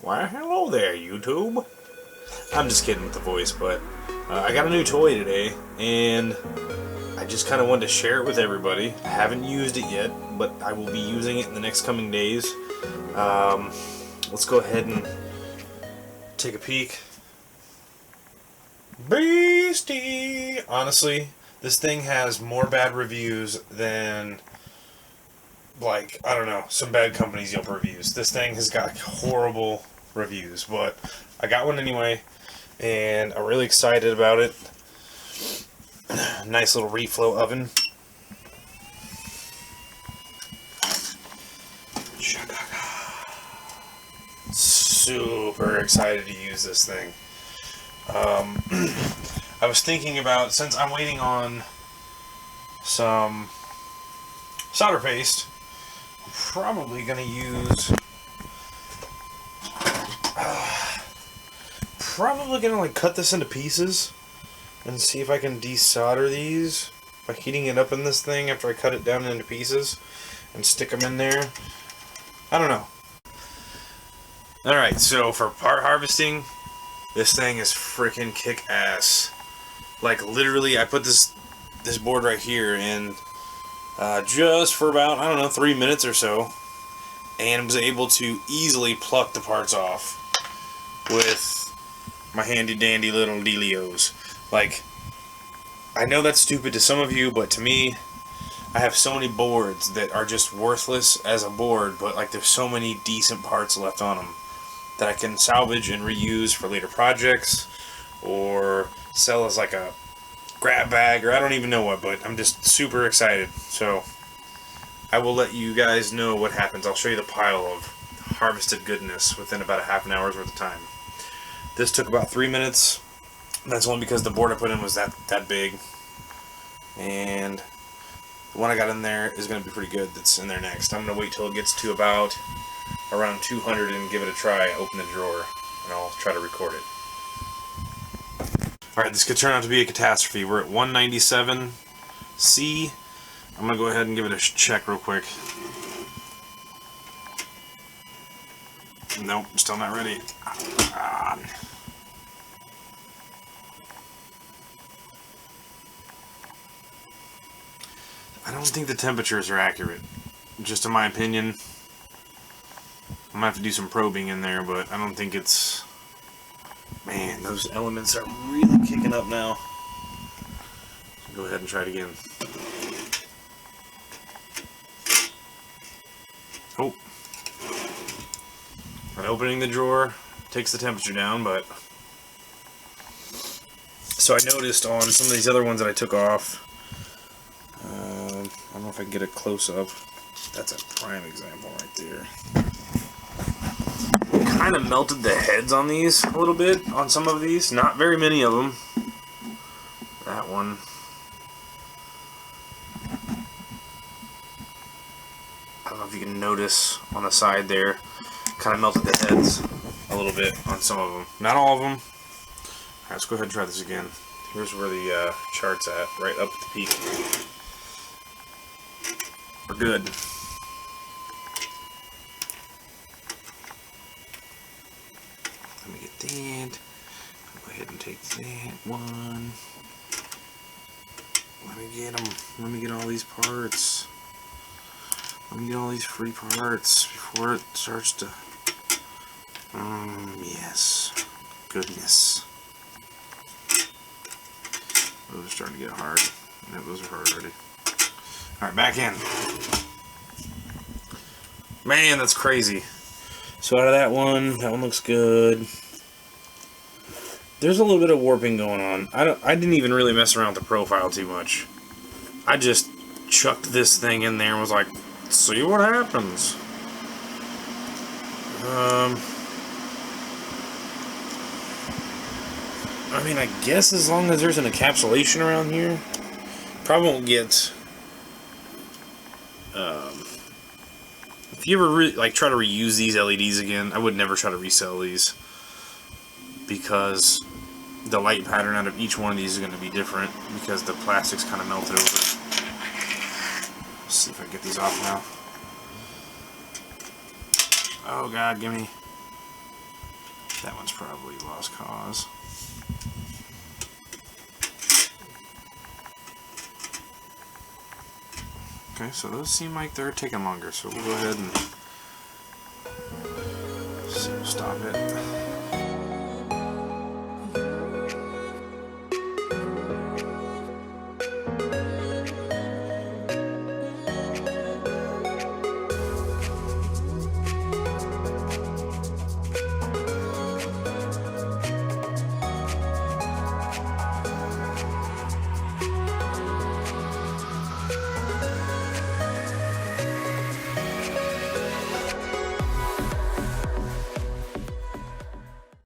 Why, hello there, YouTube. I'm just kidding with the voice, but I got a new toy today, and I just kind of wanted to share it with everybody. I haven't used it yet, but I will be using it in the next coming days. Let's go ahead and take a peek. Beastie! Honestly, this thing has more bad reviews than, like, I don't know, some bad companies Yelp reviews. This thing has got horrible reviews, but I got one anyway, and I'm really excited about it. Nice little Reflow Oven. Super excited to use this thing. I was thinking about, since I'm waiting on some solder paste, I'm probably going to use, like cut this into pieces and see if I can desolder these by heating it up in this thing after I cut it down into pieces and stick them in there. I don't know. Alright, so for part harvesting, this thing is freaking kick-ass. Like, literally, I put this board right here in just for about, I don't know, 3 minutes or so, and was able to easily pluck the parts off with my handy-dandy little dealios. Like, I know that's stupid to some of you, but to me, I have so many boards that are just worthless as a board, but like there's so many decent parts left on them that I can salvage and reuse for later projects, or sell as like a grab bag, or I don't even know what, but I'm just super excited. So I will let you guys know what happens. I'll show you the pile of harvested goodness within about a half an hour's worth of time. This took about 3 minutes. That's only because the board I put in was that big, and the one I got in there is going to be pretty good. That's in there next. I'm going to wait till it gets to about around 200 and give it a try. Open the drawer and I'll try to record it. Alright, this could turn out to be a catastrophe. We're at 197C. I'm going to go ahead and give it a check real quick. Nope, still not ready. I don't think the temperatures are accurate, just in my opinion. I might have to do some probing in there, but I don't think it's... Man, those elements are really kicking up now. Go ahead and try it again. Oh. And opening the drawer takes the temperature down, but... So I noticed on some of these other ones that I took off, I don't know if I can get a close-up. That's a prime example right there. Kind of melted the heads on these a little bit, on some of these. Not very many of them. That one. I don't know if you can notice on the side there. Kind of melted the heads a little bit on some of them. Not all of them. Alright, let's go ahead and try this again. Here's where the chart's at, right up at the peak. We're good. Let me get that. I'll go ahead and take that one. Let me get them. Let me get all these parts. Let me get all these free parts before it starts to... yes. Goodness. Those are starting to get hard. Yeah, those are hard already. Alright, back in. Man, that's crazy. So out of that one looks good. There's a little bit of warping going on. I didn't even really mess around with the profile too much. I just chucked this thing in there and was like, see what happens. I mean, I guess as long as there's an encapsulation around here, probably won't get... if you ever try to reuse these LEDs again, I would never try to resell these, because the light pattern out of each one of these is going to be different, because the plastic's kind of melted over. Let's see if I can get these off now. Oh god, gimme. That one's probably lost cause. Okay, so those seem like they're taking longer, so we'll go ahead and stop it.